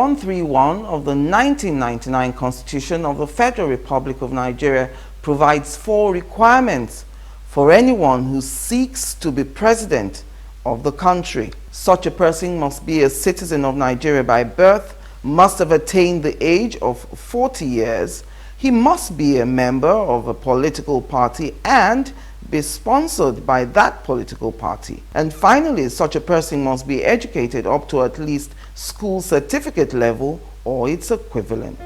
131 of the 1999 Constitution of the Federal Republic of Nigeria provides 4 requirements for anyone who seeks to be president of the country. Such a person must be a citizen of Nigeria by birth, must have attained the age of 40 years, he must be a member of a political party and be sponsored by that political party. And finally, such a person must be educated up to at least school certificate level or its equivalent.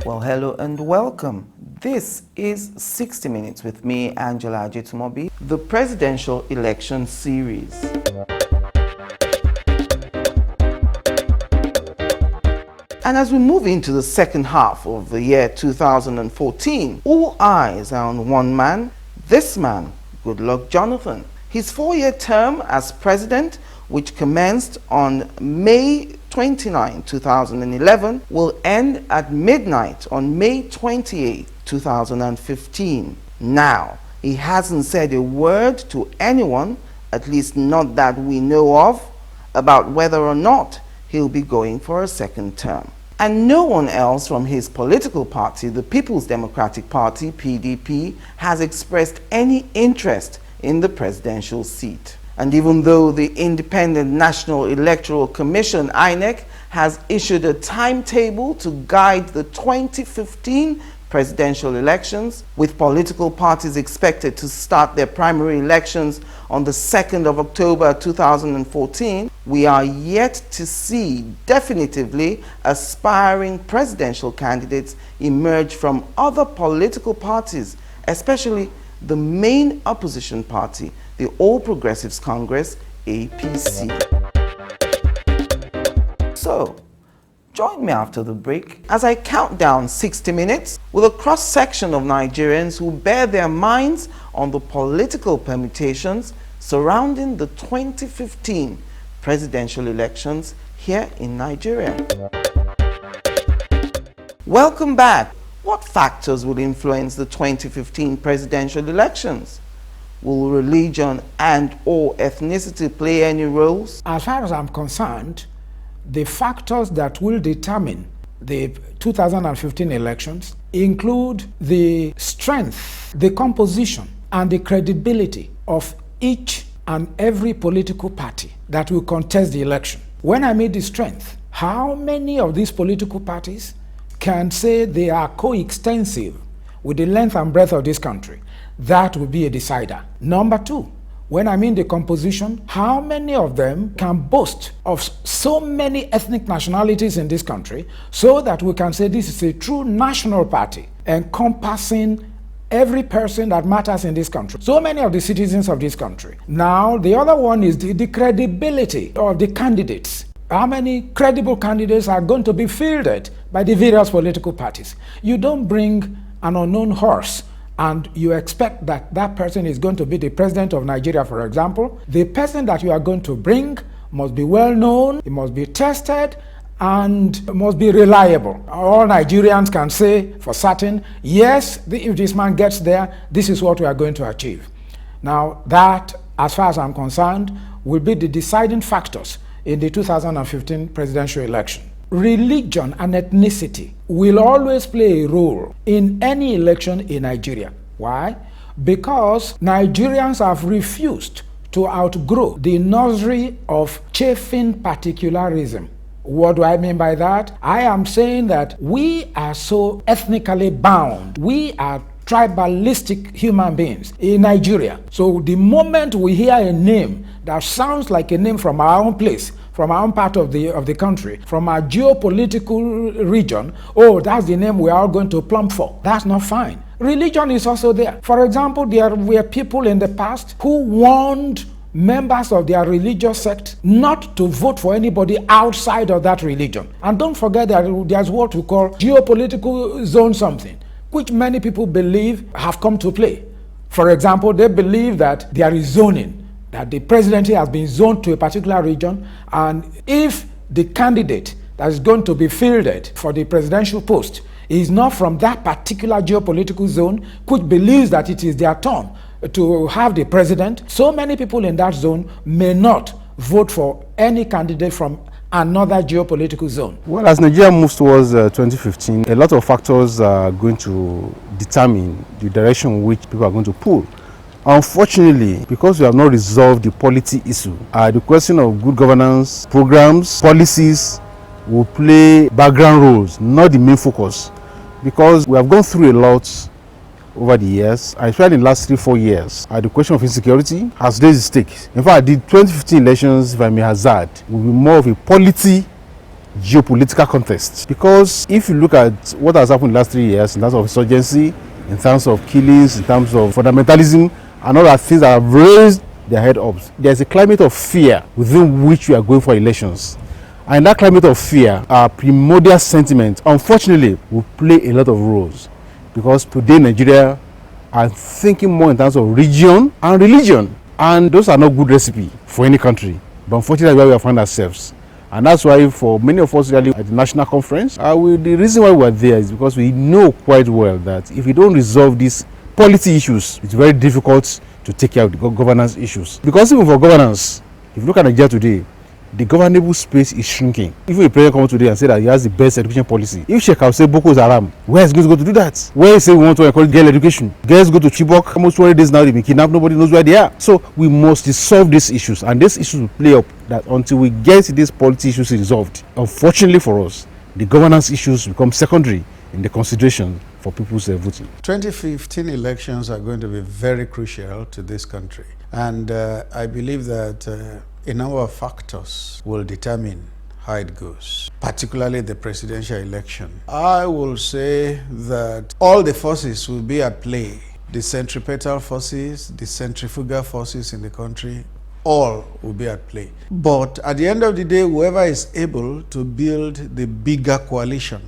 Well, hello and welcome. This is 60 Minutes with me, Angela Ajetumobi, the presidential election series. And as we move into the second half of the year 2014, all eyes are on one man, this man, Goodluck Jonathan. His 4-year term as president, which commenced on May 29, 2011, will end at midnight on May 28, 2015. Now, he hasn't said a word to anyone, at least not that we know of, about whether or not he'll be going for a second term. And no one else from his political party, the People's Democratic Party, PDP, has expressed any interest in the presidential seat. And even though the Independent National Electoral Commission, INEC, has issued a timetable to guide the 2015 presidential elections, with political parties expected to start their primary elections on the 2nd of October 2014, we are yet to see definitively aspiring presidential candidates emerge from other political parties, especially the main opposition party, the All Progressives Congress, APC. So, join me after the break as I count down 60 minutes with a cross-section of Nigerians who bear their minds on the political permutations surrounding the 2015 presidential elections here in Nigeria. Welcome back. What factors will influence the 2015 presidential elections? Will religion and/or ethnicity play any roles? As far as I'm concerned, the factors that will determine the 2015 elections include the strength, the composition, and the credibility of each and every political party that will contest the election. When I mean the strength, how many of these political parties can say they are coextensive with the length and breadth of this country? That will be a decider. Number 2, when I mean the composition, how many of them can boast of so many ethnic nationalities in this country so that we can say this is a true national party encompassing every person that matters in this country, so many of the citizens of this country. Now, the other one is the credibility of the candidates. How many credible candidates are going to be fielded by the various political parties? You don't bring an unknown horse and you expect that that person is going to be the president of Nigeria, for example. The person that you are going to bring must be well known, it must be tested, and must be reliable. All Nigerians can say for certain, yes, if this man gets there, this is what we are going to achieve. Now, that, as far as I'm concerned, will be the deciding factors in the 2015 presidential election. Religion and ethnicity will always play a role in any election in Nigeria. Why? Because Nigerians have refused to outgrow the nursery of chafing particularism. What do I mean by that? I am saying that we are so ethnically bound. We are tribalistic human beings in Nigeria. So the moment we hear a name that sounds like a name from our own place, from our own part of the country, from our geopolitical region, oh, that's the name we are all going to plump for. That's not fine. Religion is also there. For example, there were people in the past who warned members of their religious sect not to vote for anybody outside of that religion. And don't forget that there's what we call geopolitical zone something, which many people believe have come to play. For example, they believe that there is zoning, that the presidency has been zoned to a particular region, and if the candidate that is going to be fielded for the presidential post is not from that particular geopolitical zone, which believes that it is their turn to have the president, so many people in that zone may not vote for any candidate from another geopolitical zone? Well, as Nigeria moves towards 2015, a lot of factors are going to determine the direction in which people are going to pull. Unfortunately, because we have not resolved the polity issue, the question of good governance, programs, policies will play background roles, not the main focus. Because we have gone through a lot over the years, especially in the last 3-4 years, the question of insecurity has raised its stake. In fact, the 2015 elections, if I may hazard, will be more of a polity geopolitical contest. Because if you look at what has happened in the last 3 years, in terms of insurgency, in terms of killings, in terms of fundamentalism, and all that things that have raised their head up, there's a climate of fear within which we are going for elections. And in that climate of fear, our primordial sentiment, unfortunately, will play a lot of roles. Because today Nigeria are thinking more in terms of region and religion. And those are not good recipe for any country. But unfortunately, where we have found ourselves. And that's why for many of us really at the national conference, the reason why we're there is because we know quite well that if we don't resolve these polity issues, it's very difficult to take care of the governance issues. Because even for governance, if you look at Nigeria today, the governable space is shrinking. Even a president comes today and say that he has the best education policy. If Sheikh will say Boko Haram, where is he going to go to do that? Where is he we want to encourage girl education? Girls go to Chibok, almost 20 days now they've been kidnapped, nobody knows where they are. So we must solve these issues, and these issues will play up that until we get these polity issues resolved. Unfortunately for us, the governance issues become secondary in the consideration for people's voting. 2015 elections are going to be very crucial to this country, and I believe that a number of factors will determine how it goes, particularly the presidential election. I will say that all the forces will be at play. The centripetal forces, the centrifugal forces in the country, all will be at play. But at the end of the day, whoever is able to build the bigger coalition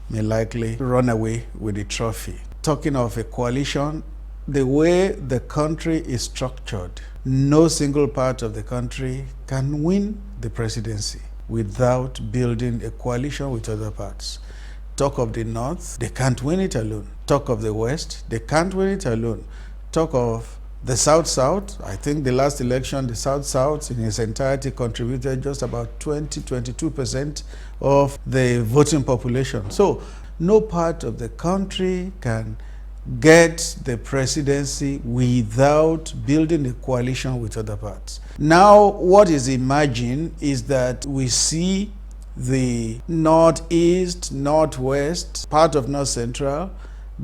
may likely run away with the trophy. Talking of a coalition, the way the country is structured, no single part of the country can win the presidency without building a coalition with other parts. Talk of the North, they can't win it alone. Talk of the West, they can't win it alone. Talk of the South-South, I think the last election, the South-South in its entirety contributed just about 20-22% of the voting population. So no part of the country can get the presidency without building a coalition with other parts. Now, what is emerging is that we see the Northeast, Northwest, part of North Central,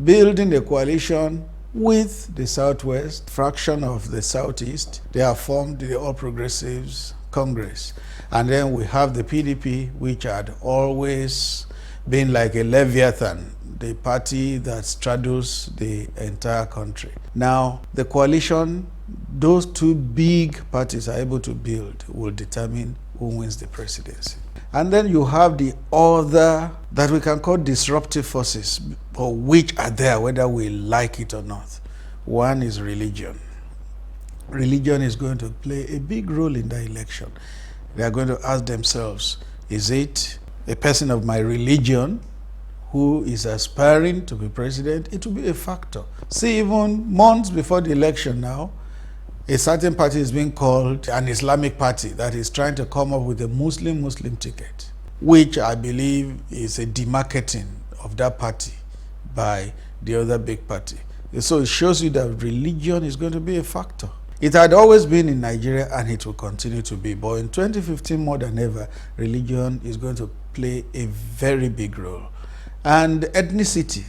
building a coalition with the Southwest, fraction of the Southeast. They have formed the All Progressives Congress. And then we have the PDP, which had always been like a Leviathan, the party that straddles the entire country. Now, the coalition those two big parties are able to build will determine who wins the presidency. And then you have the other that we can call disruptive forces, or which are there whether we like it or not. One is religion. Religion is going to play a big role in the election. They are going to ask themselves, is it a person of my religion who is aspiring to be president? It will be a factor. See, even months before the election now, a certain party is being called an Islamic party that is trying to come up with a Muslim ticket, which I believe is a demarketing of that party by the other big party. So it shows you that religion is going to be a factor. It had always been in Nigeria and it will continue to be. But in 2015, more than ever, religion is going to play a very big role. And ethnicity,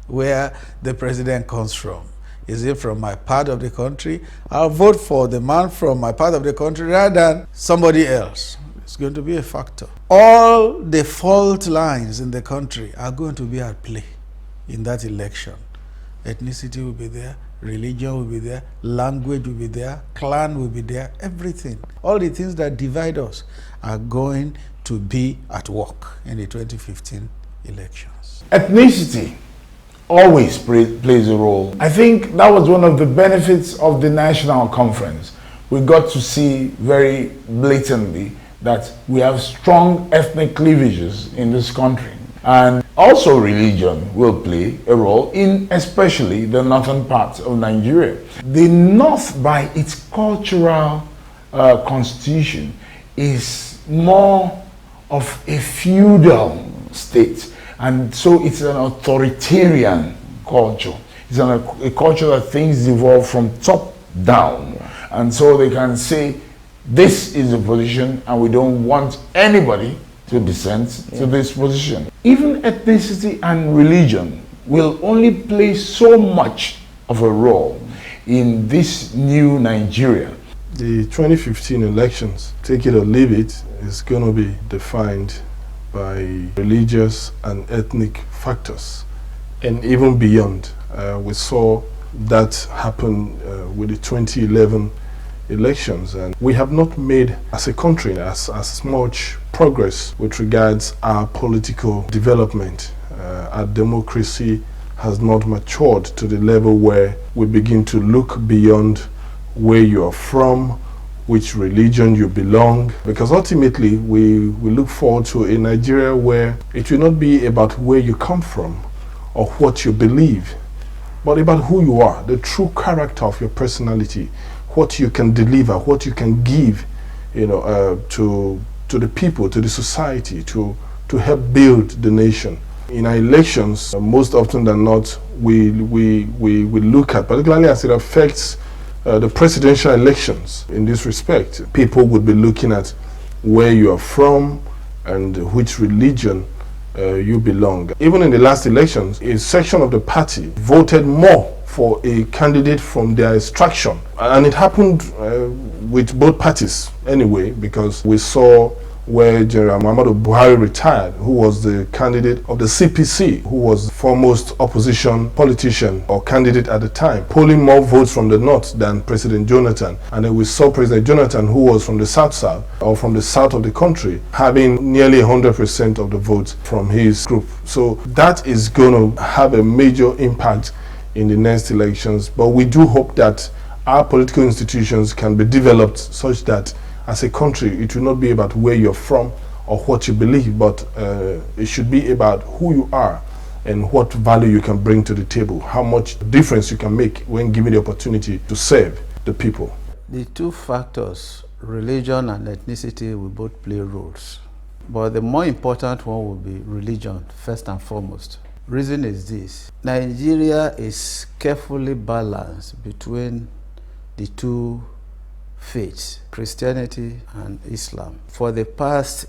where the president comes from. Is it from my part of the country? I'll vote for the man from my part of the country rather than somebody else. It's going to be a factor. All the fault lines in the country are going to be at play in that election. Ethnicity will be there, religion will be there, language will be there, clan will be there, everything. All the things that divide us are going to be at work in the 2015 elections. Ethnicity always plays a role. I think that was one of the benefits of the national conference. We got to see very blatantly that we have strong ethnic cleavages in this country. And also religion will play a role in especially the northern parts of Nigeria. The North, by its cultural constitution is more of a feudal state, and so it's an authoritarian culture. It's a culture that things evolve from top down, and so they can say this is the position and we don't want anybody to dissent to this position. Even ethnicity and religion will only play so much of a role in this new Nigeria. The 2015 elections, take it or leave it, is going to be defined by religious and ethnic factors, and even beyond. We saw that happen with the 2011 elections, and we have not made as a country as much progress with regards our political development. Our democracy has not matured to the level where we begin to look beyond where you are from, which religion you belong, because ultimately we look forward to a Nigeria where it will not be about where you come from or what you believe, but about who you are, the true character of your personality, what you can deliver, what you can give, to the people, to the society, to help build the nation. In our elections, most often than not, we look at, particularly as it affects the presidential elections in this respect, people would be looking at where you are from and which religion you belong. Even in the last elections, a section of the party voted more for a candidate from their extraction. And it happened with both parties anyway, because we saw where General Muhammadu Buhari retired, who was the candidate of the CPC, who was the foremost opposition politician or candidate at the time, polling more votes from the north than President Jonathan. And then we saw President Jonathan, who was from the south, or from the south of the country, having nearly 100% of the votes from his group. So that is going to have a major impact in the next elections. But we do hope that our political institutions can be developed such that as a country, it will not be about where you're from or what you believe, but it should be about who you are and what value you can bring to the table, how much difference you can make when given the opportunity to serve the people. The two factors, religion and ethnicity, will both play roles. But the more important one will be religion, first and foremost. Reason is this: Nigeria is carefully balanced between the two faiths, Christianity and Islam. For the past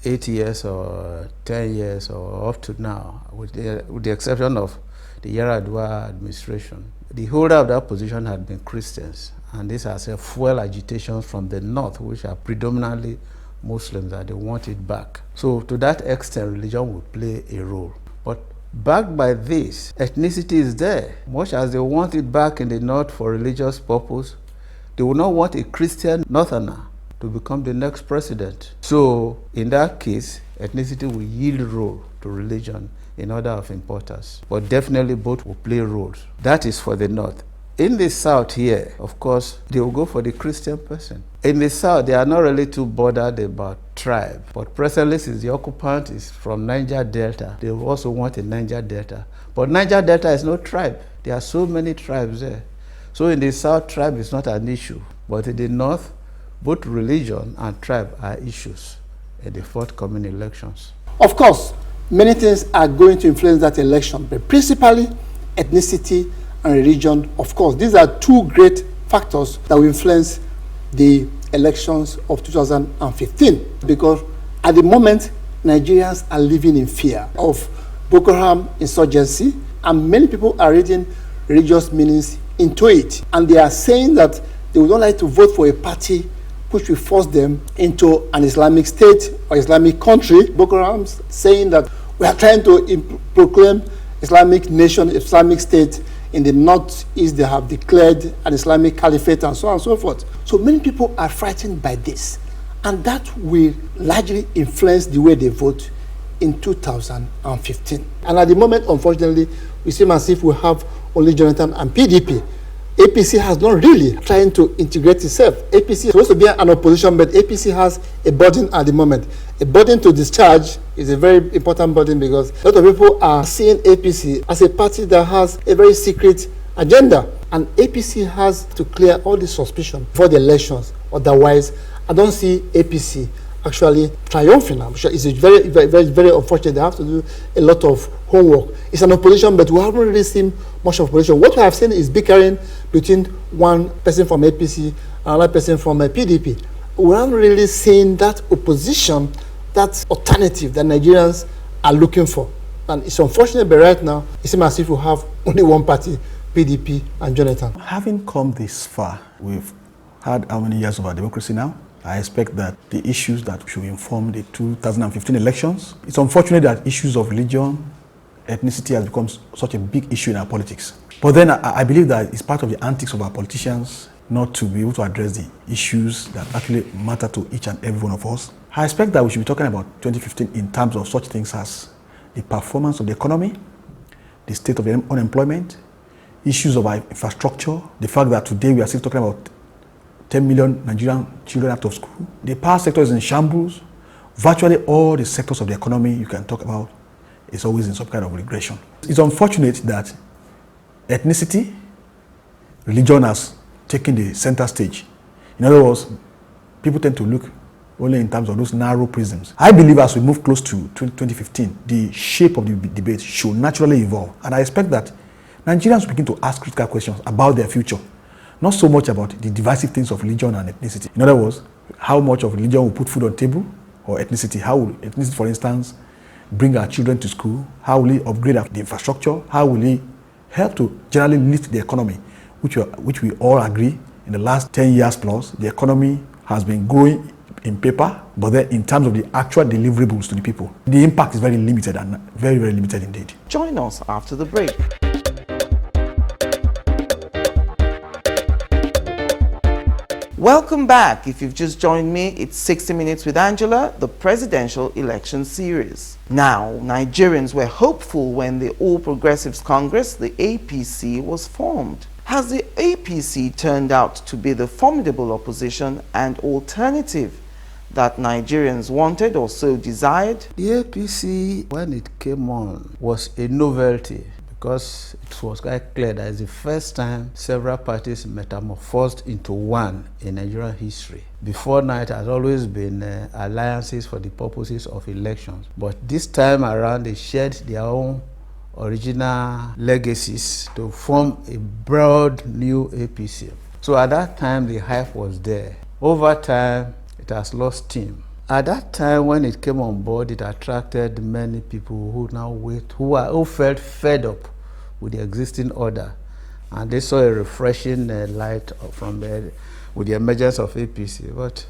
8 years or 10 years or up to now, with the exception of the Yar'Adua administration, the holder of that position had been Christians, and this has fueled agitation from the north, which are predominantly Muslims, that they want it back. So to that extent, religion will play a role. But backed by this, ethnicity is there. Much as they want it back in the north for religious purpose, they will not want a Christian northerner to become the next president. So in that case, ethnicity will yield role to religion in order of importance. But definitely both will play roles. That is for the north. In the south here, of course, they will go for the Christian person. In the south, they are not really too bothered about tribe. But presently, since the occupant is from Niger Delta, they will also want a Niger Delta. But Niger Delta is no tribe. There are so many tribes there. So in the south, tribe is not an issue. But in the north, both religion and tribe are issues in the forthcoming elections. Of course, many things are going to influence that election, but principally ethnicity and religion. Of course, these are two great factors that will influence the elections of 2015, because at the moment, Nigerians are living in fear of Boko Haram insurgency, and many people are reading religious meanings into it, and they are saying that they would not like to vote for a party which will force them into an Islamic state or Islamic country. Boko Haram saying that we are trying to proclaim Islamic nation, Islamic state. In the northeast, they have declared an Islamic caliphate and so on and so forth. So many people are frightened by this, and that will largely influence the way they vote in 2015. And at the moment, unfortunately, we seem as if we have only Jonathan and PDP. APC has not really trying to integrate itself. APC is supposed to be an opposition, but APC has a burden at the moment. A burden to discharge is a very important burden, because a lot of people are seeing APC as a party that has a very secret agenda. And APC has to clear all the suspicion before the elections. Otherwise, I don't see APC actually triumphing. I'm sure it's very, very, very, very unfortunate. They have to do a lot of homework. It's an opposition, but we haven't really seen much of opposition. What we have seen is bickering between one person from APC and another person from PDP. We haven't really seen that opposition, that alternative that Nigerians are looking for. And it's unfortunate, but right now, it seems as if we have only one party, PDP and Jonathan. Having come this far, we've had how many years of our democracy now? I expect that the issues that should inform the 2015 elections, it's unfortunate that issues of religion, ethnicity has become such a big issue in our politics. But then I believe that it's part of the antics of our politicians not to be able to address the issues that actually matter to each and every one of us. I expect that we should be talking about 2015 in terms of such things as the performance of the economy, the state of the unemployment, issues of our infrastructure, the fact that today we are still talking about 10 million Nigerian children out of school. The power sector is in shambles. Virtually all the sectors of the economy you can talk about is always in some kind of regression. It's unfortunate that ethnicity, religion has taken the center stage. In other words, people tend to look only in terms of those narrow prisms. I believe as we move close to 2015, the shape of the debate should naturally evolve. And I expect that Nigerians will begin to ask critical questions about their future. Not so much about the divisive things of religion and ethnicity. In other words, how much of religion will put food on table, or ethnicity. How will ethnicity, for instance, bring our children to school? How will it upgrade the infrastructure? How will it help to generally lift the economy, which we all agree in the last 10 years plus, the economy has been growing in paper, but then in terms of the actual deliverables to the people, the impact is very limited and very, very limited indeed. Join us after the break. Welcome back. If you've just joined me, it's 60 Minutes with Angela, the presidential election series. Now, Nigerians were hopeful when the All Progressives Congress, the APC, was formed. Has the APC turned out to be the formidable opposition and alternative that Nigerians wanted or so desired? The APC, when it came on, was a novelty, because it was quite clear that it's the first time several parties metamorphosed into one in Nigerian history. Before now, it has always been alliances for the purposes of elections. But this time around, they shared their own original legacies to form a broad new APC. So at that time, the hype was there. Over time, it has lost steam. At that time, when it came on board, it attracted many people who felt fed up with the existing order, and they saw a refreshing light with the emergence of APC. But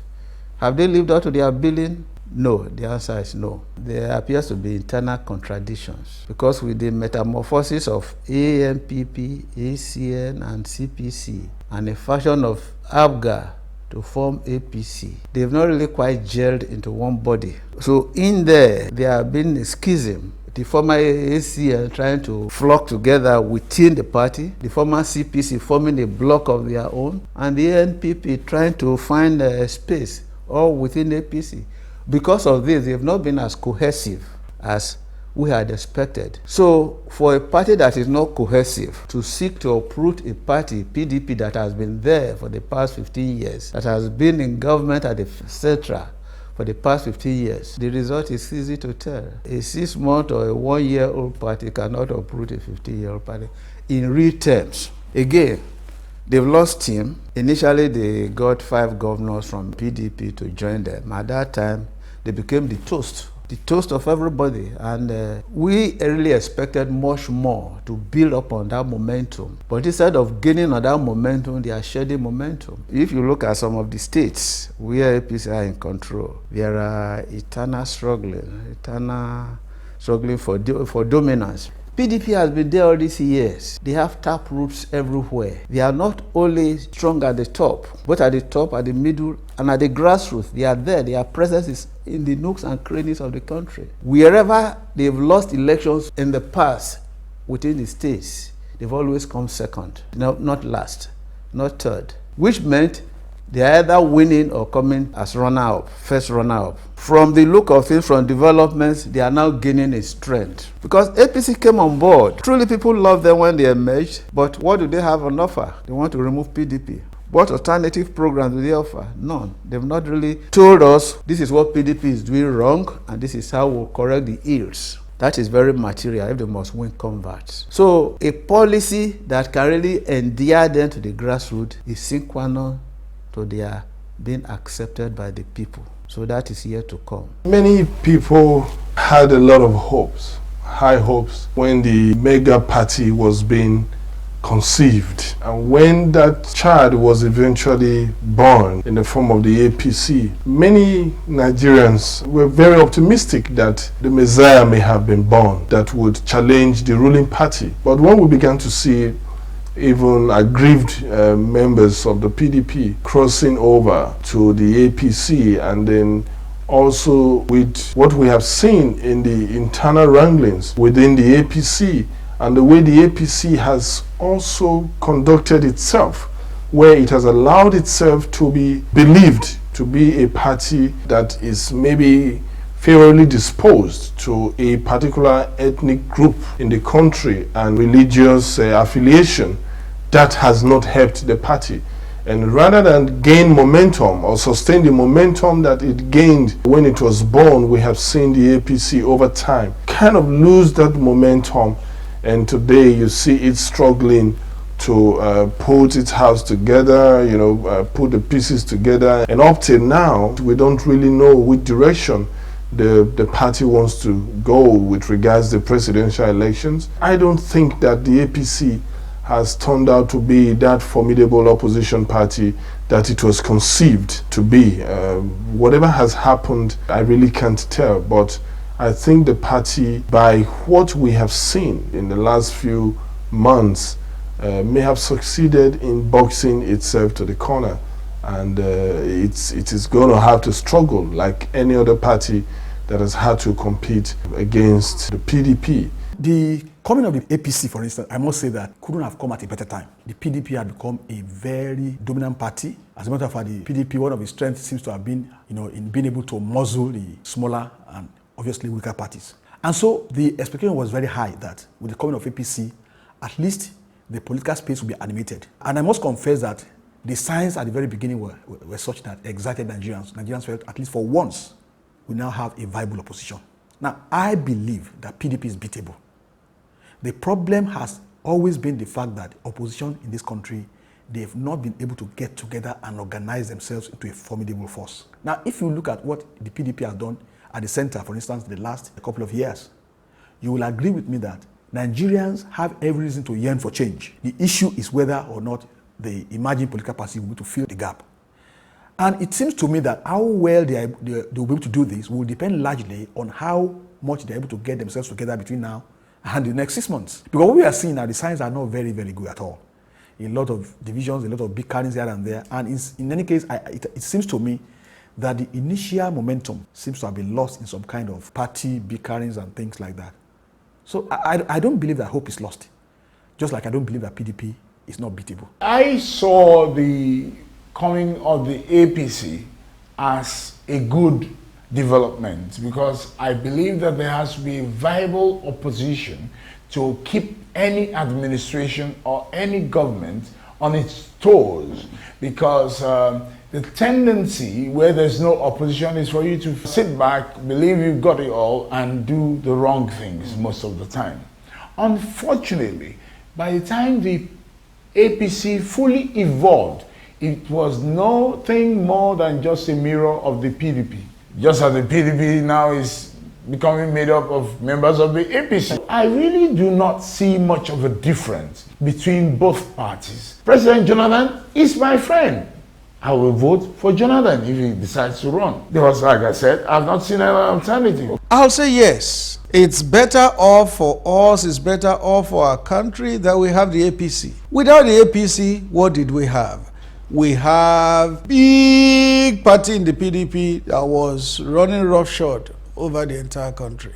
have they lived up to their billing? No, the answer is no. There appears to be internal contradictions, because with the metamorphosis of AMPP, ACN, and CPC, and a faction of ABGA to form APC, they've not really quite gelled into one body. So in there have been a schism. The former ACN trying to flock together within the party, the former CPC forming a bloc of their own, and the NPP trying to find a space all within APC. Because of this, they have not been as cohesive as we had expected. So for a party that is not cohesive to seek to uproot a party, PDP, that has been there for the past 15 years, that has been in government at the central for the past 15 years, the result is easy to tell. A 6-month or a 1-year-old party cannot uproot a 15-year-old party in real terms. Again, they've lost steam. Initially, they got 5 governors from PDP to join them. At that time, they became the toast of everybody, and we really expected much more to build up on that momentum. But instead of gaining on that momentum, they are shedding momentum. If you look at some of the states where APC are in control, there are eternal struggling for dominance. PDP has been there all these years. They have tap roots everywhere. They are not only strong at the top, but at the top, at the middle, and at the grassroots. They are there. Their presence is in the nooks and crannies of the country. Wherever they've lost elections in the past within the states, they've always come second, not last, not third, which meant they are either winning or coming as runner-up, first runner-up. From the look of things, from developments, they are now gaining in strength. Because APC came on board. Truly, people loved them when they emerged, but what do they have on offer? They want to remove PDP. What alternative programs do they offer? None. They've not really told us this is what PDP is doing wrong and this is how we'll correct the ills. That is very material if they must win converts. So a policy that can really endear them to the grassroots is sine qua non to their being accepted by the people. So that is yet to come. Many people had a lot of hopes, high hopes, when the mega party was being conceived. And when that child was eventually born in the form of the APC, many Nigerians were very optimistic that the Messiah may have been born that would challenge the ruling party. But when we began to see even aggrieved members of the PDP crossing over to the APC, and then also with what we have seen in the internal wranglings within the APC, and the way the APC has also conducted itself, where it has allowed itself to be believed to be a party that is maybe favorably disposed to a particular ethnic group in the country and religious affiliation, that has not helped the party. And rather than gain momentum or sustain the momentum that it gained when it was born, we have seen the APC over time kind of lose that momentum. And today you see it struggling to put its house together, put the pieces together. And up till now, we don't really know which direction the party wants to go with regards to the presidential elections. I don't think that the APC has turned out to be that formidable opposition party that it was conceived to be. Whatever has happened, I really can't tell, but I think the party, by what we have seen in the last few months, may have succeeded in boxing itself to the corner, and it is going to have to struggle like any other party that has had to compete against the PDP. The coming of the APC, for instance, I must say that couldn't have come at a better time. The PDP had become a very dominant party. As a matter of fact, the PDP, one of its strengths seems to have been, in being able to muzzle the smaller and obviously weaker parties. And so the expectation was very high that with the coming of APC, at least the political space will be animated. And I must confess that the signs at the very beginning were such that excited Nigerians. Nigerians felt, at least for once, we now have a viable opposition. Now, I believe that PDP is beatable. The problem has always been the fact that opposition in this country, they've not been able to get together and organize themselves into a formidable force. Now, if you look at what the PDP has done at the center, for instance, the last couple of years, you will agree with me that Nigerians have every reason to yearn for change. The issue is whether or not the emerging political party will be able to fill the gap. And it seems to me that how well they will be able to do this will depend largely on how much they're able to get themselves together between now and the next 6 months. Because what we are seeing now, the signs are not very, very good at all. A lot of divisions, a lot of bickerings here and there. And in any case, it seems to me that the initial momentum seems to have been lost in some kind of party bickerings and things like that. So I don't believe that hope is lost. Just like I don't believe that PDP is not beatable. I saw the coming of the APC as a good development because I believe that there has to be a viable opposition to keep any administration or any government on its toes, because the tendency where there's no opposition is for you to sit back, believe you've got it all, and do the wrong things most of the time. Unfortunately, by the time the APC fully evolved, it was nothing more than just a mirror of the PDP. Just as the PDP now is becoming made up of members of the APC. I really do not see much of a difference between both parties. President Jonathan is my friend. I will vote for Jonathan if he decides to run. Because like I said, I've not seen an alternative. I'll say yes. It's better off for us, it's better off for our country that we have the APC. Without the APC, what did we have? We have big party in the PDP that was running roughshod over the entire country.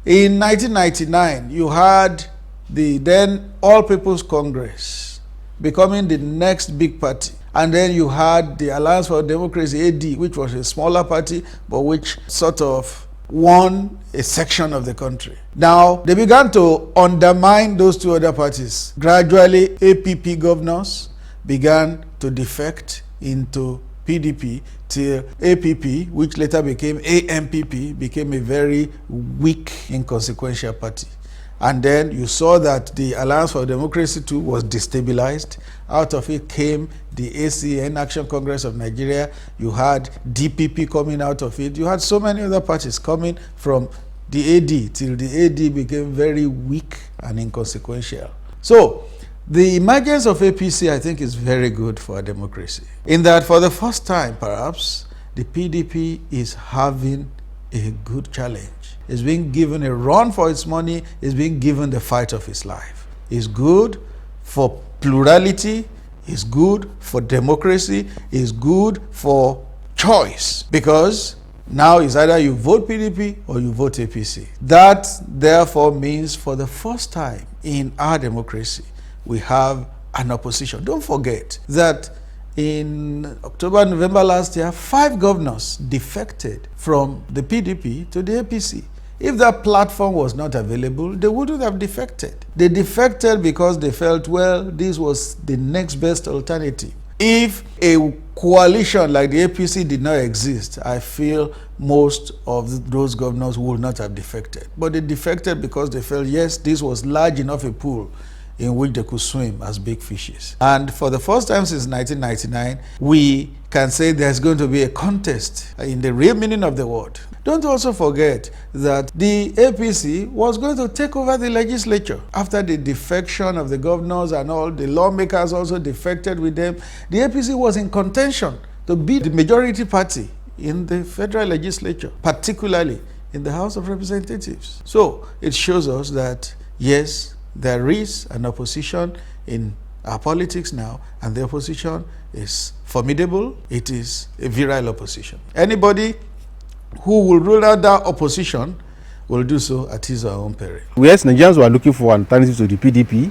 In 1999, you had the then All People's Congress becoming the next big party. And then you had the Alliance for Democracy, AD, which was a smaller party, but which sort of won a section of the country. Now, they began to undermine those two other parties. Gradually, APP governors began to defect into PDP till APP, which later became AMPP, became a very weak, inconsequential party. And then you saw that the Alliance for Democracy too was destabilized. Out of it came the ACN, Action Congress of Nigeria. You had DPP coming out of it. You had so many other parties coming from the AD till the AD became very weak and inconsequential. So the emergence of APC, I think, is very good for our democracy. In that, for the first time, perhaps, the PDP is having a good challenge. It's being given a run for its money. It's being given the fight of its life. It's good for plurality. It's good for democracy. It's good for choice. Because now it's either you vote PDP or you vote APC. That, therefore, means for the first time in our democracy, we have an opposition. Don't forget that in October, November last year, 5 governors defected from the PDP to the APC. If that platform was not available, they wouldn't have defected. They defected because they felt, well, this was the next best alternative. If a coalition like the APC did not exist, I feel most of those governors would not have defected. But they defected because they felt, yes, this was large enough a pool in which they could swim as big fishes. And for the first time since 1999, we can say there's going to be a contest in the real meaning of the word. Don't also forget that the APC was going to take over the legislature. After the defection of the governors and all, the lawmakers also defected with them. The APC was in contention to be the majority party in the federal legislature, particularly in the House of Representatives. So it shows us that, yes, there is an opposition in our politics now, and the opposition is formidable. It is a virile opposition. Anybody who will rule out that opposition will do so at his or her own peril. Yes, Nigerians were looking for an alternative to the PDP,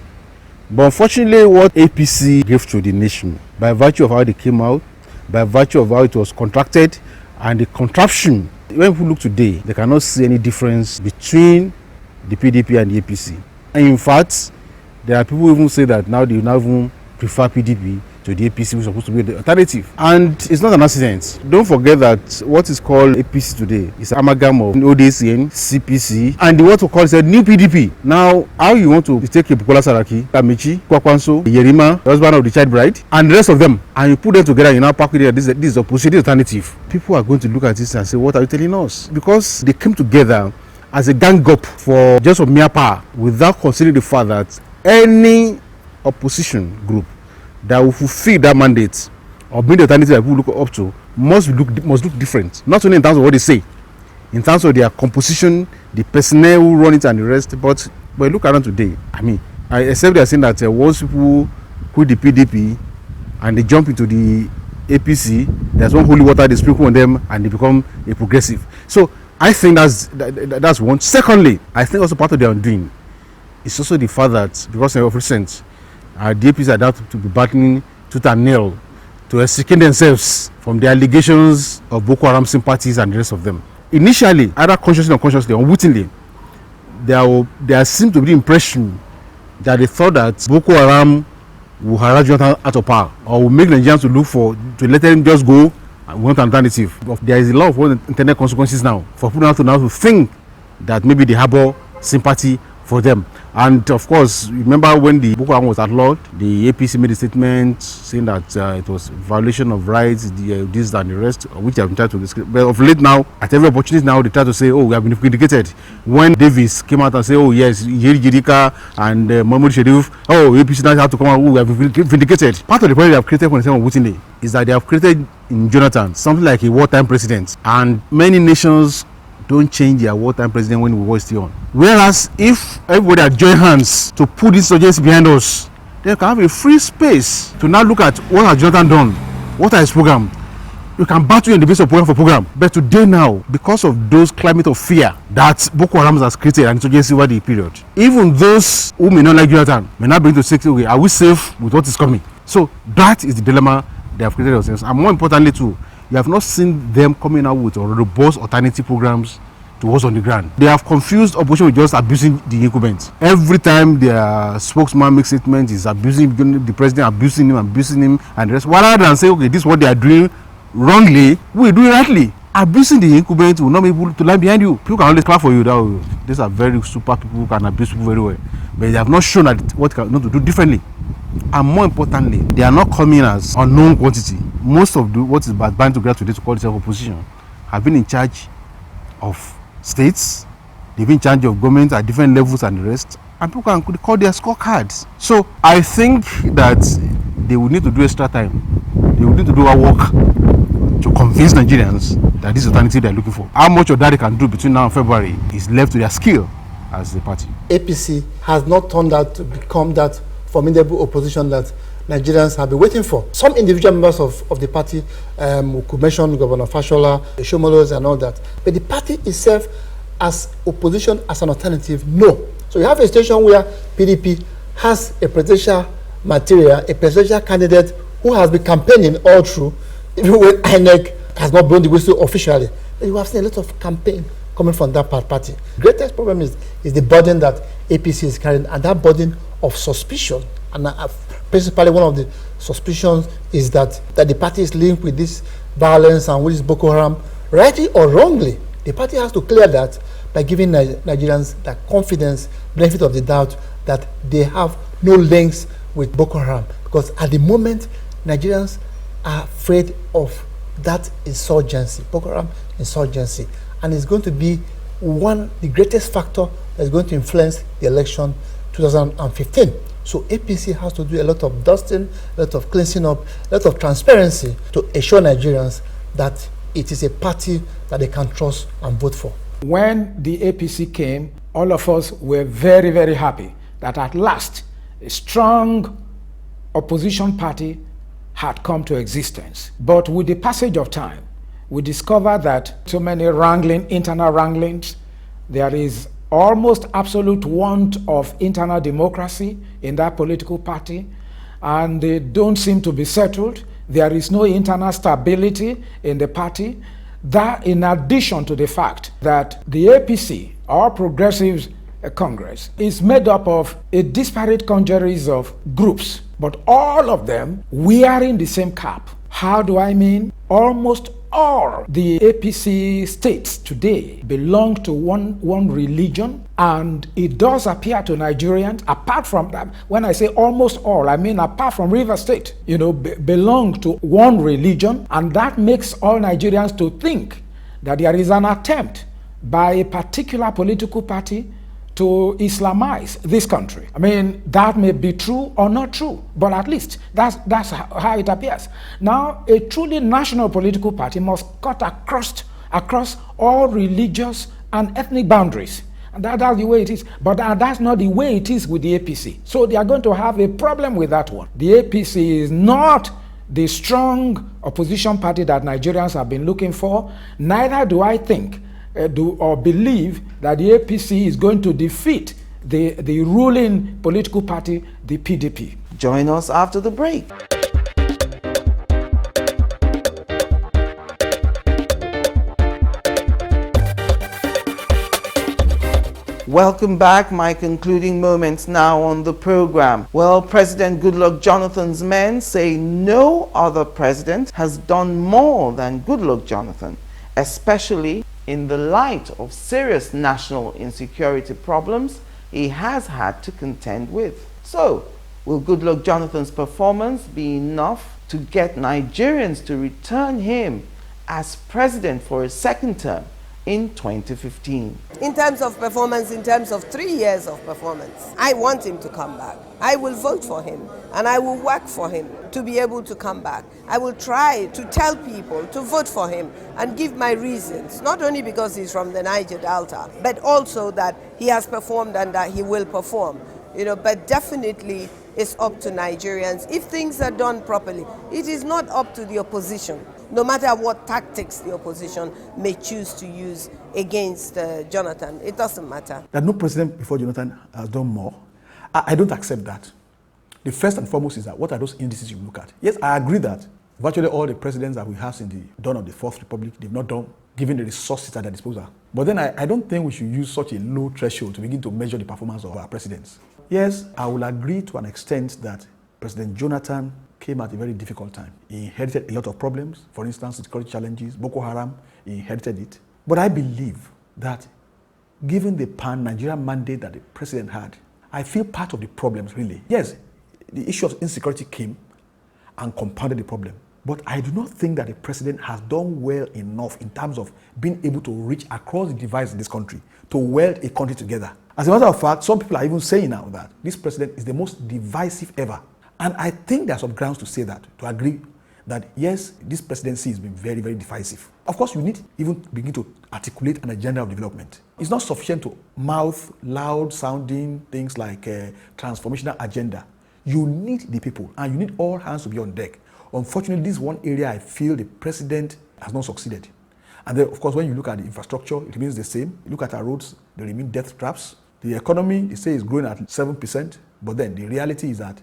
but unfortunately what APC gave to the nation, by virtue of how they came out, by virtue of how it was contracted, and the contraption, when people look today, they cannot see any difference between the PDP and the APC. And in fact, there are people who even say that now they now even prefer PDP to the APC, which is supposed to be the alternative. And it's not an accident. Don't forget that what is called APC today is an amalgam of ODCN, CPC, and what we call is a new PDP. Now, how you want to take Bukola Saraki, Kamichi, Kwakwanso, Yerima, the husband of the child bride, and the rest of them, and you put them together, you now pack it, this is opposite, this alternative. People are going to look at this and say, what are you telling us? Because they came together as a gang up for just of mere power, without considering the fact that any opposition group that will fulfill that mandate or bring the alternative that people look up to must look different. Not only in terms of what they say, in terms of their composition, the personnel who run it and the rest. But look around today. I mean, except they are saying that once people quit the PDP and they jump into the APC, there's one holy water they sprinkle on them and they become a progressive. So I think that's one. Secondly, I think also part of their undoing is also the fact that because of recent, the APC are now to be battling tooth and nail to extricate themselves from the allegations of Boko Haram sympathies and the rest of them. Initially, either consciously or unconsciously, unwittingly, there seemed to be the impression that they thought that Boko Haram will harass Jonathan out of power or will make Nigerians to let them just go and want an alternative. There is a lot of internal consequences now for people now to think that maybe they harbor sympathy for them. And of course, remember when the Boko Haram was outlawed, the APC made a statement saying that it was violation of rights, this and the rest, which they have been trying to describe. But of late now, at every opportunity now, they try to say, oh, we have been vindicated. When Davis came out and said, oh yes, Yeri Jirika and Mahmoud Sharif, oh, APC now have to come out, oh, we have been vindicated. Part of the problem they have created for themselves unwittingly is that they have created in Jonathan something like a wartime president. And many nations don't change their wartime president when the war is still on. Whereas if everybody had joined hands to put this insurgency behind us, they can have a free space to now look at what has Jonathan done, what are his program. You can battle in the base of program for program. But today now, because of those climate of fear that Boko Haram has created and insurgency over the period, even those who may not like Jonathan may not be able to say, okay, are we safe with what is coming? So that is the dilemma they have created themselves. And more importantly too, you have not seen them coming out with robust alternative programs to what's on the ground. They have confused opposition with just abusing the incumbent. Every time their spokesman makes statement, is abusing the president, abusing him, and the rest. Rather than say, okay, this is what they are doing wrongly, we do it rightly. Abusing the incumbent will not be able to lie behind you. People can always clap for you. These are very super people who can abuse people very well. But they have not shown that what they can to do differently. And more importantly, they are not coming as unknown quantity. Most of what is bound together today to call itself opposition have been in charge of states, they've been in charge of government at different levels and the rest, and people can call their scorecards. So I think that they will need to do extra time. They will need to do our work to convince Nigerians that this is the alternative they are looking for. How much of that they can do between now and February is left to their skill as a party. APC has not turned out to become that formidable opposition that Nigerians have been waiting for. Some individual members of the party could mention Governor Fashola, the Shomolos and all that. But the party itself as opposition, as an alternative, no. So you have a situation where PDP has a presidential material, a presidential candidate who has been campaigning all through, even when INEC has not blown the whistle officially. But you have seen a lot of campaign coming from that party. The greatest problem is the burden that APC is carrying, and that burden of suspicion. And principally one of the suspicions is that the party is linked with this violence and with this Boko Haram. Rightly or wrongly, the party has to clear that by giving Nigerians that confidence, benefit of the doubt, that they have no links with Boko Haram. Because at the moment, Nigerians are afraid of that insurgency, Boko Haram insurgency. And it's going to be the greatest factor that is going to influence the election 2015. So APC has to do a lot of dusting, a lot of cleansing up, a lot of transparency to assure Nigerians that it is a party that they can trust and vote for. When the APC came, all of us were very, very happy that at last a strong opposition party had come to existence. But with the passage of time, we discovered that so many internal wranglings, there is almost absolute want of internal democracy in that political party, and they don't seem to be settled. There is no internal stability in the party. That, in addition to the fact that the APC, or Progressives Congress, is made up of a disparate congeries of groups, but all of them wearing the same cap. How do I mean? Almost all the APC states today belong to one religion, and it does appear to Nigerians, apart from that, when I say almost all, I mean apart from Rivers State, belong to one religion, and that makes all Nigerians to think that there is an attempt by a particular political party to Islamize this country. I mean, that may be true or not true, but at least that's how it appears. Now, a truly national political party must cut across all religious and ethnic boundaries. And that's the way it is. But that's not the way it is with the APC. So they are going to have a problem with that one. The APC is not the strong opposition party that Nigerians have been looking for. Neither do I think or believe that the APC is going to defeat the ruling political party, the PDP. Join us after the break. Welcome back. My concluding moments now on the program. Well, President Goodluck Jonathan's men say no other president has done more than Goodluck Jonathan, especially in the light of serious national insecurity problems he has had to contend with. So, will Goodluck Jonathan's performance be enough to get Nigerians to return him as president for a second term in 2015? In terms of performance, in terms of 3 years of performance, I want him to come back. I will vote for him and I will work for him to be able to come back. I will try to tell people to vote for him and give my reasons, not only because he's from the Niger Delta, but also that he has performed and that he will perform. But definitely it's up to Nigerians. If things are done properly, it is not up to the opposition, no matter what tactics the opposition may choose to use against Jonathan. It doesn't matter. That no president before Jonathan has done more. I don't accept that. The first and foremost is that what are those indices you look at? Yes, I agree that virtually all the presidents that we have in the dawn of the Fourth Republic, they've not done given the resources at their disposal. But then I don't think we should use such a low threshold to begin to measure the performance of our presidents. Yes, I will agree to an extent that President Jonathan came at a very difficult time. He inherited a lot of problems, for instance, security challenges, Boko Haram, he inherited it. But I believe that given the pan-Nigerian mandate that the president had, I feel part of the problems really. Yes, the issue of insecurity came and compounded the problem. But I do not think that the president has done well enough in terms of being able to reach across the divides in this country to weld a country together. As a matter of fact, some people are even saying now that this president is the most divisive ever. And I think there are some grounds to say that, to agree that yes, this presidency has been very, very divisive. Of course, you need to even begin to articulate an agenda of development. It's not sufficient to mouth loud-sounding things like transformational agenda. You need the people, and you need all hands to be on deck. Unfortunately, this is one area I feel the president has not succeeded. And then, of course, when you look at the infrastructure, it remains the same. You look at our roads, they remain death traps. The economy, they say, is growing at 7%, but then the reality is that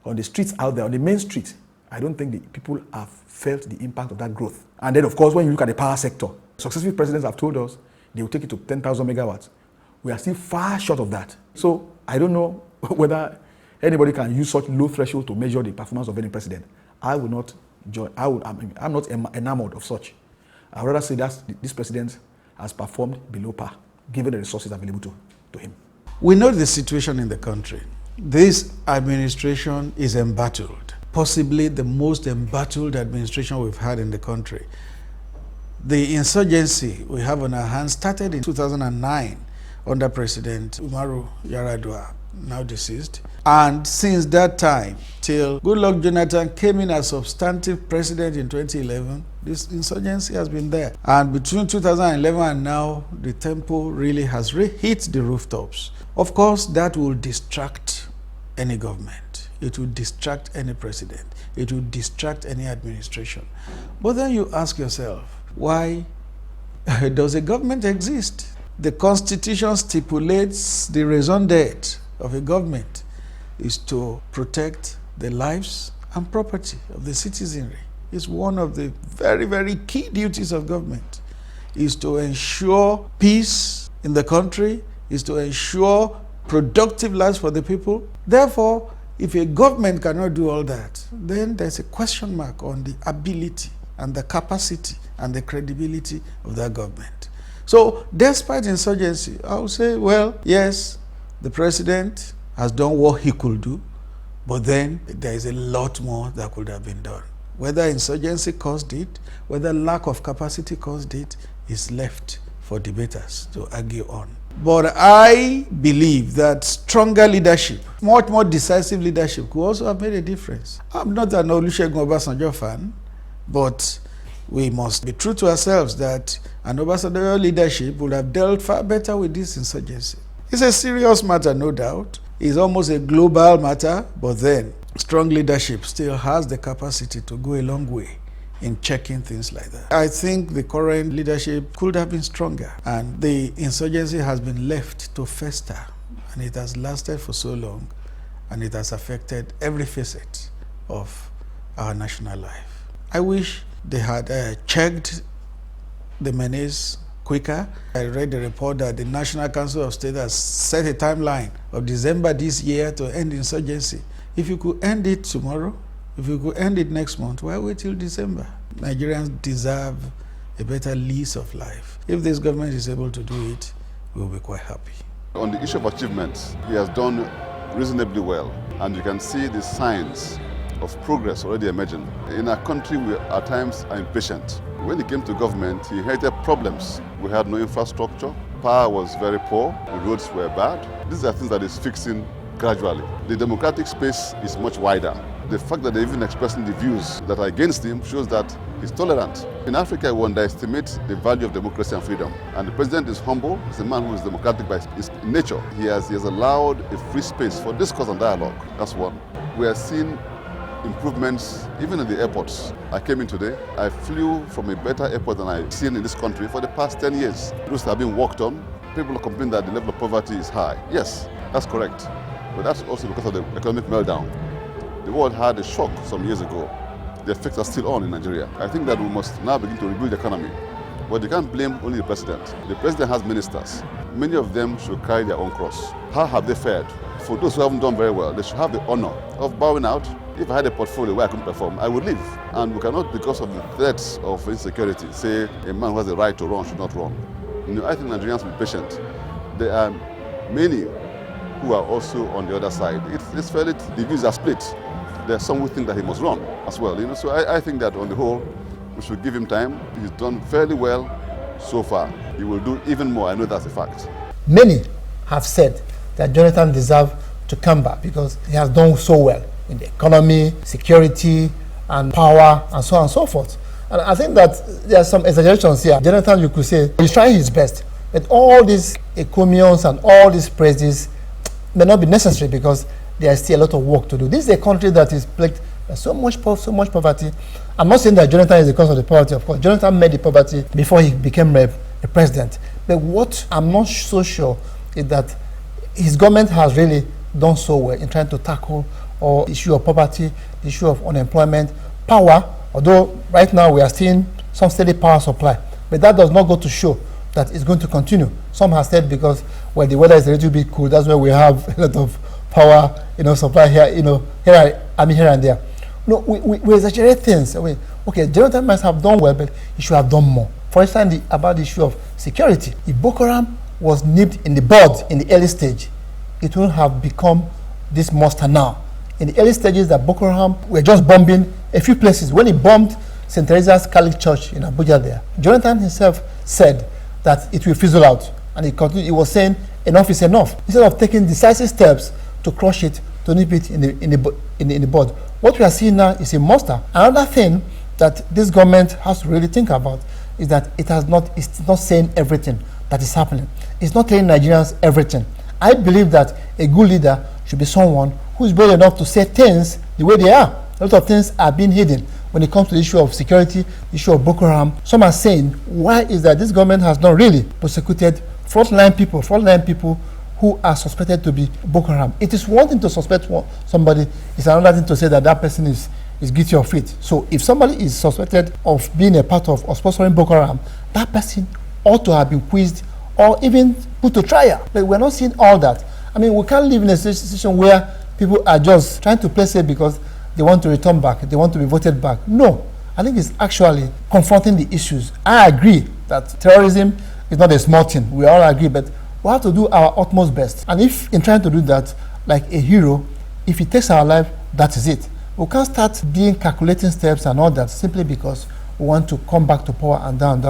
on the streets out there, on the main street, I don't think the people have felt the impact of that growth. And then, of course, when you look at the power sector, successive presidents have told us they will take it to 10,000 megawatts. We are still far short of that. So I don't know whether anybody can use such low threshold to measure the performance of any president. I will not join. I'm not enamored of such. I would rather say that this president has performed below par, given the resources available to him. We know the situation in the country. This administration is embattled, possibly the most embattled administration we've had in the country. The insurgency we have on our hands started in 2009 under President Umaru Yar'Adua, now deceased. And since that time till Goodluck Jonathan came in as substantive president in 2011, this insurgency has been there. And between 2011 and now, the tempo really has hit the rooftops. Of course, that will distract any government. It will distract any president. It will distract any administration. But then you ask yourself, why does a government exist? The Constitution stipulates the raison d'etre of a government is to protect the lives and property of the citizenry. It's one of the very, very key duties of government, is to ensure peace in the country, is to ensure productive lives for the people. Therefore, if a government cannot do all that, then there's a question mark on the ability and the capacity and the credibility of that government. So, despite insurgency, I would say, well, yes, the president has done what he could do, but then there is a lot more that could have been done. Whether insurgency caused it, whether lack of capacity caused it, is left for debaters to argue on. But I believe that stronger leadership, much more decisive leadership, could also have made a difference. I'm not an Olusegun Obasanjo fan, but we must be true to ourselves that an Obasanjo leadership would have dealt far better with this insurgency. It's a serious matter, no doubt. It's almost a global matter, but then strong leadership still has the capacity to go a long way in checking things like that. I think the current leadership could have been stronger, and the insurgency has been left to fester, and it has lasted for so long, and it has affected every facet of our national life. I wish they had checked the menace quicker. I read the report that the National Council of State has set a timeline of December this year to end insurgency. If you could end it tomorrow, if you could end it next month, why wait till December? Nigerians deserve a better lease of life. If this government is able to do it, we'll be quite happy. On the issue of achievements, he has done reasonably well, and you can see the signs of progress already emerging. In our country, we at times are impatient. When he came to government, he inherited problems. We had no infrastructure, power was very poor, the roads were bad. These are things that he's fixing gradually. The democratic space is much wider. The fact that they're even expressing the views that are against him shows that he's tolerant. In Africa, we underestimate the value of democracy and freedom. And the president is humble. He's a man who is democratic by his nature. He has allowed a free space for discourse and dialogue. That's one. We are seeing improvements even in the airports. I came in today. I flew from a better airport than I've seen in this country for the past 10 years. Routes have been worked on. People are complaining that the level of poverty is high. Yes, that's correct. But that's also because of the economic meltdown. The world had a shock some years ago. The effects are still on in Nigeria. I think that we must now begin to rebuild the economy. But you can't blame only the president. The president has ministers. Many of them should carry their own cross. How have they fared? For those who haven't done very well, they should have the honor of bowing out. If I had a portfolio where I couldn't perform, I would leave. And we cannot, because of the threats of insecurity, say a man who has the right to run should not run. I think Nigerians will be patient. There are many who are also on the other side. It's fairly, the views are split. There are some who think that he must run as well. So I think that on the whole, we should give him time. He's done fairly well so far. He will do even more. I know that's a fact. Many have said that Jonathan deserves to come back because he has done so well in the economy, security, and power, and so on and so forth. And I think that there are some exaggerations here. Jonathan, you could say, he's trying his best. But all these encomiums and all these praises may not be necessary because there is still a lot of work to do. This is a country that is plagued by so much poverty. I'm not saying that Jonathan is the cause of the poverty. Of course, Jonathan made the poverty before he became a president. But what I'm not so sure is that his government has really done so well in trying to tackle the issue of poverty, the issue of unemployment, power, although right now we are seeing some steady power supply. But that does not go to show that it's going to continue. Some have said because, well, the weather is a little bit cool, that's why we have a lot of power, supply here, here and there. No, we exaggerate things. Okay, Jonathan must have done well, but he should have done more. For instance, about the issue of security. If Boko Haram was nipped in the bud in the early stage, it wouldn't have become this monster now. In the early stages that Boko Haram were just bombing a few places. When he bombed St. Teresa's Catholic Church in Abuja there, Jonathan himself said that it will fizzle out. And he continued, he was saying, enough is enough. Instead of taking decisive steps to crush it, to nip it in the bud. What we are seeing now is a monster. Another thing that this government has to really think about is that it's not saying everything that is happening. It's not telling Nigerians everything. I believe that a good leader should be someone who is brave enough to say things the way they are. A lot of things are being hidden when it comes to the issue of security, the issue of Boko Haram. Some are saying, why is that this government has not really prosecuted frontline people who are suspected to be Boko Haram? It is one thing to suspect somebody, it's another thing to say that that person is guilty of it. So if somebody is suspected of being a part of or sponsoring Boko Haram, that person ought to have been quizzed or even put to trial. But we're not seeing all that. I mean, we can't live in a situation where people are just trying to play safe because they want to return back, they want to be voted back. No, I think it's actually confronting the issues. I agree that terrorism is not a small thing. We all agree, but we have to do our utmost best. And if in trying to do that, like a hero, if it takes our life, that is it. We can't start calculating steps and all that simply because we want to come back to power and down.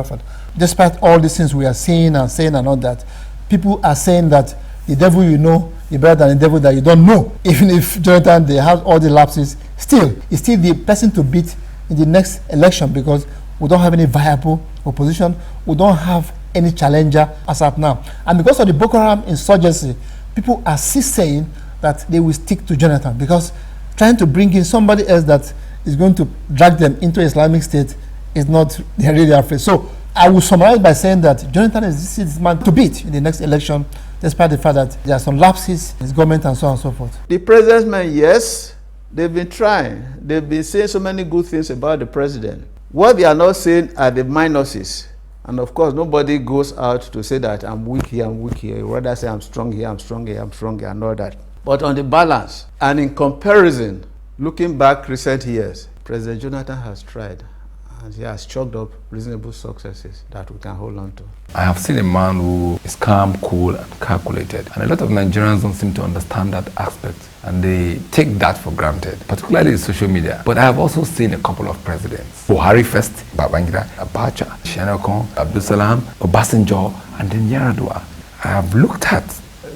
Despite all these things we are saying and saying and all that, people are saying that the devil you know is better than the devil that you don't know. Even if Jonathan, they have all the lapses, he's still the person to beat in the next election because we don't have any viable opposition. We don't have any challenger as of now. And because of the Boko Haram insurgency, people are still saying that they will stick to Jonathan because trying to bring in somebody else that is going to drag them into Islamic State is not, they're really afraid. So I will summarize by saying that Jonathan is this man to beat in the next election, despite the fact that there are some lapses in his government and so on and so forth. The president's men, yes, they've been trying. They've been saying so many good things about the president. What they are not saying are the minuses. And of course, nobody goes out to say that I'm weak here, I'm weak here. Rather say I'm strong here, I'm strong here, I'm strong here, and all that. But on the balance, and in comparison, looking back recent years, President Jonathan has tried, and he has chalked up reasonable successes that we can hold on to. I have seen a man who is calm, cool, and calculated. And a lot of Nigerians don't seem to understand that aspect, and they take that for granted, particularly in social media. But I have also seen a couple of presidents. Buhari first, Babangida, Abacha, Shenokon, Abdulsalam, Obasanjo, and then Yaradua. I have looked at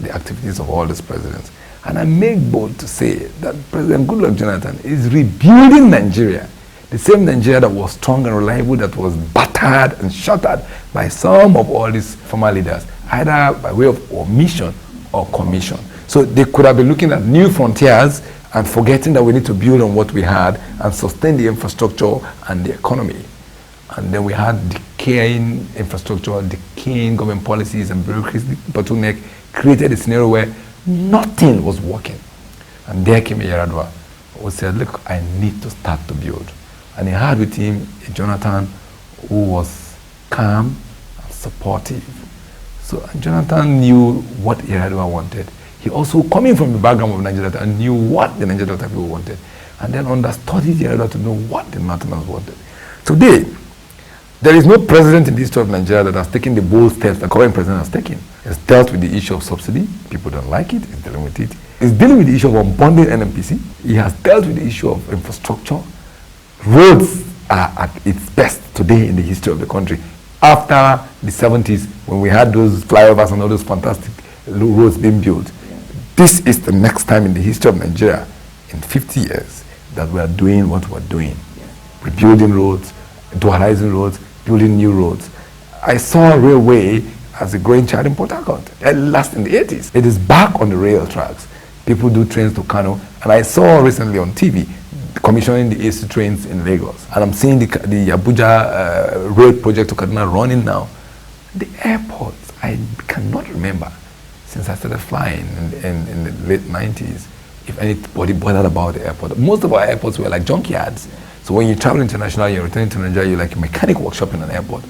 the activities of all these presidents, and I make bold to say that President Goodluck Jonathan is rebuilding Nigeria. The same Nigeria that was strong and reliable, that was battered and shattered by some of all these former leaders, either by way of omission or commission. So they could have been looking at new frontiers and forgetting that we need to build on what we had and sustain the infrastructure and the economy. And then we had decaying infrastructure, decaying government policies and bureaucracy bottleneck created a scenario where nothing was working. And there came Yaradua, who said, look, I need to start to build. And he had with him a Jonathan who was calm and supportive. So Jonathan knew what Yar'Adua wanted. He also, coming from the background of Nigeria Delta, knew what the Nigeria Delta people wanted, and then understood Yar'Adua to know what the Northerners wanted. Today, there is no president in the history of Nigeria that has taken the bold steps the current president has taken. He's dealt with the issue of subsidy. People don't like it. He's dealing with it. He's dealing with the issue of unbundling NMPC. He has dealt with the issue of infrastructure. Roads are at its best today in the history of the country. After the 70s, when we had those flyovers and all those fantastic roads being built, this is the next time in the history of Nigeria, in 50 years, that we are doing what we're doing. Rebuilding roads, dualizing roads, building new roads. I saw railway as a growing child in Port Harcourt, last in the 80s. It is back on the rail tracks. People do trains to Kano, and I saw recently on TV commissioning the AC trains in Lagos. And I'm seeing the Abuja road project to Kaduna running now. The airports, I cannot remember since I started flying in the late 90s, if anybody bothered about the airport. Most of our airports were like junkyards. So when you travel international, you're returning to Nigeria, you're like a mechanic workshop in an airport.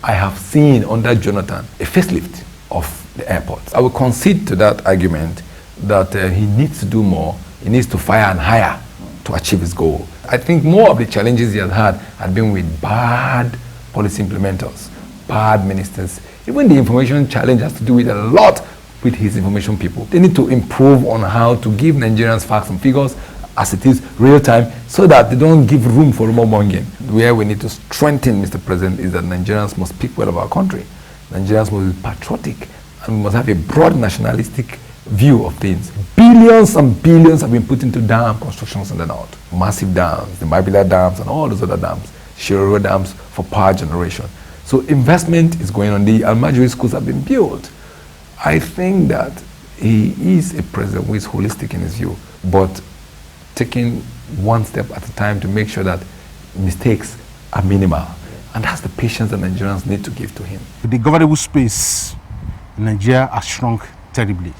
I have seen under Jonathan a facelift of the airports. I will concede to that argument that he needs to do more. He needs to fire and hire to achieve his goal. I think more of the challenges he has had been with bad policy implementers, bad ministers. Even the information challenge has to do with a lot with his information people. They need to improve on how to give Nigerians facts and figures as it is real time, so that they don't give room for rumor mongering. Where we need to strengthen, Mr. President, is that Nigerians must speak well of our country. Nigerians must be patriotic, and we must have a broad nationalistic view of things. Billions and billions have been put into dam constructions in the north. Massive dams, the Mabila dams and all those other dams, Shiroro dams for power generation. So investment is going on. The Almajiri schools have been built. I think that he is a president who is holistic in his view, but taking one step at a time to make sure that mistakes are minimal. And that's the patience that Nigerians need to give to him. The governable space in Nigeria has shrunk terribly.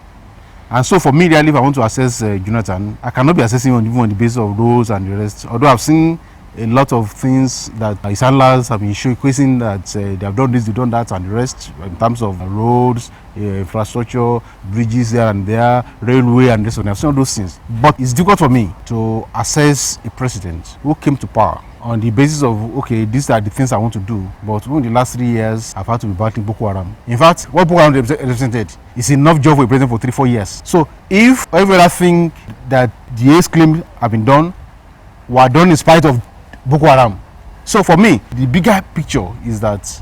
And so for me, really, if I want to assess Jonathan, I cannot be assessing even on the basis of roles and the rest. Although I've seen a lot of things that his handlers have been showcasing that they have done this, they've done that, and the rest in terms of roads, infrastructure, bridges here and there, railway, and this one. I've seen all those things. But it's difficult for me to assess a president who came to power on the basis of, okay, these are the things I want to do. But in the last 3 years, I've had to be battling Boko Haram. In fact, what Boko Haram represented is enough job for a president for 3-4 years. So if every other thing that the ACE claim have been done were done in spite of Boko Haram. So for me, the bigger picture is that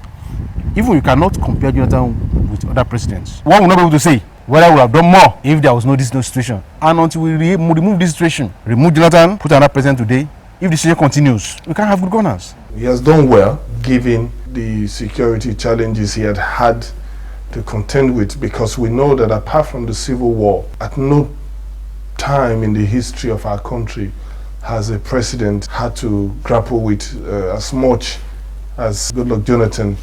even you cannot compare Jonathan with other presidents. One will not be able to say whether we would have done more if there was no situation. And until we remove this situation, remove Jonathan, put another president today, if the situation continues, we can't have good governance. He has done well, given the security challenges he had to contend with, because we know that apart from the civil war, at no time in the history of our country has a president had to grapple with as much as Goodluck Jonathan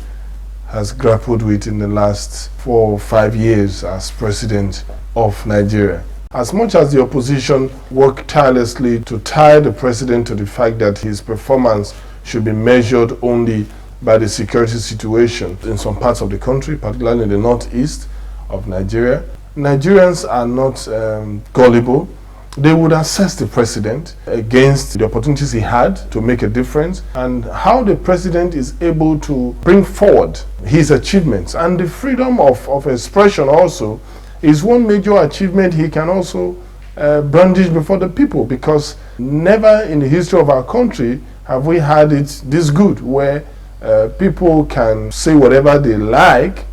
has grappled with in the last 4 or 5 years as president of Nigeria. As much as the opposition worked tirelessly to tie the president to the fact that his performance should be measured only by the security situation in some parts of the country, particularly in the northeast of Nigeria, Nigerians are not gullible. They would assess the president against the opportunities he had to make a difference and how the president is able to bring forward his achievements. And the freedom of expression also is one major achievement he can also brandish before the people, because never in the history of our country have we had it this good, where people can say whatever they like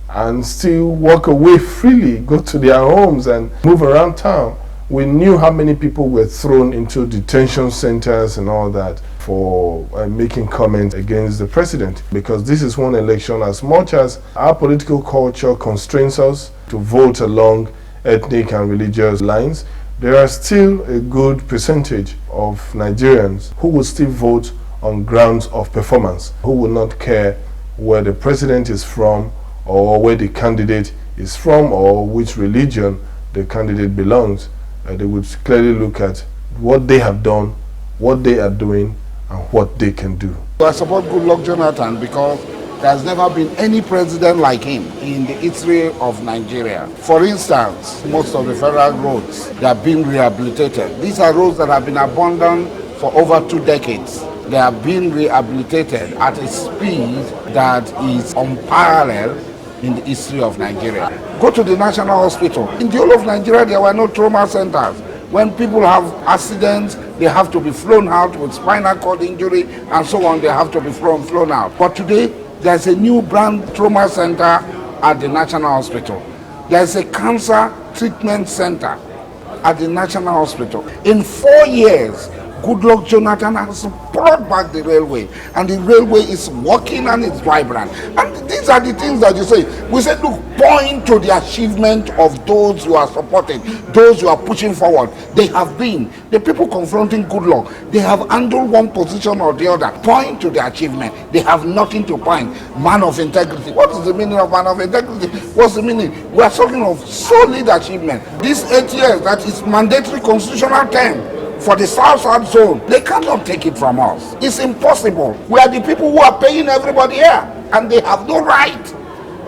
and still walk away freely, go to their homes and move around town. We knew how many people were thrown into detention centers and all that for making comments against the president, because this is one election, as much as our political culture constrains us to vote along ethnic and religious lines, there are still a good percentage of Nigerians who will still vote on grounds of performance, who will not care where the president is from or where the candidate is from or which religion the candidate belongs. They would clearly look at what they have done, what they are doing, and what they can do. I support Goodluck Jonathan because There's never been any president like him in the history of Nigeria. For instance, most of the federal roads, they are being rehabilitated. These are roads that have been abandoned for over 2 decades. They are being rehabilitated at a speed that is unparalleled in the history of Nigeria. Go to the National Hospital. In the whole of Nigeria, there were no trauma centers. When people have accidents, they have to be flown out with spinal cord injury and so on. They have to be flown out. But today, there's a new brand trauma center at the National Hospital. There's a cancer treatment center at the National Hospital. In 4 years, Goodluck Jonathan has brought back the railway, and the railway is working and it's vibrant. And these are the things that you say. We say, look, point to the achievement of those you are supporting, those you are pushing forward. They have been, the people confronting Goodluck, they have handled one position or the other. Point to the achievement. They have nothing to point. Man of integrity. What is the meaning of man of integrity? What's the meaning? We are talking of solid achievement. These 8 years, that is mandatory constitutional term for the South zone, they cannot take it from us. It's impossible. We are the people who are paying everybody here, and they have no right,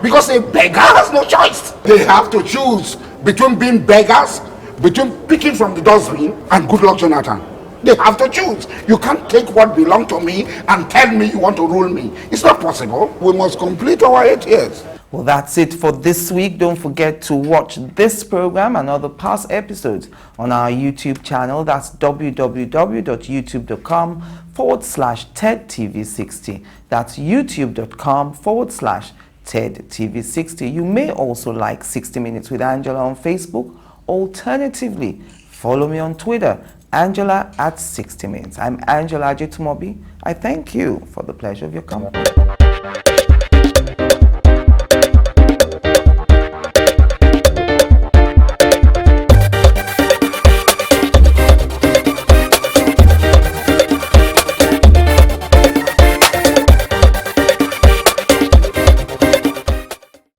because a beggar has no choice. They have to choose between being beggars, between picking from the dustbin, and Goodluck Jonathan. They have to choose. You can't take what belongs to me and tell me you want to rule me. It's not possible. We must complete our 8 years. Well, that's it for this week. Don't forget to watch this program and other past episodes on our YouTube channel. That's www.youtube.com/TEDTV60. That's youtube.com/TEDTV60. You may also like 60 Minutes with Angela on Facebook. Alternatively, follow me on Twitter, Angela at 60 Minutes. I'm Angela Ajitumobi. I thank you for the pleasure of your company.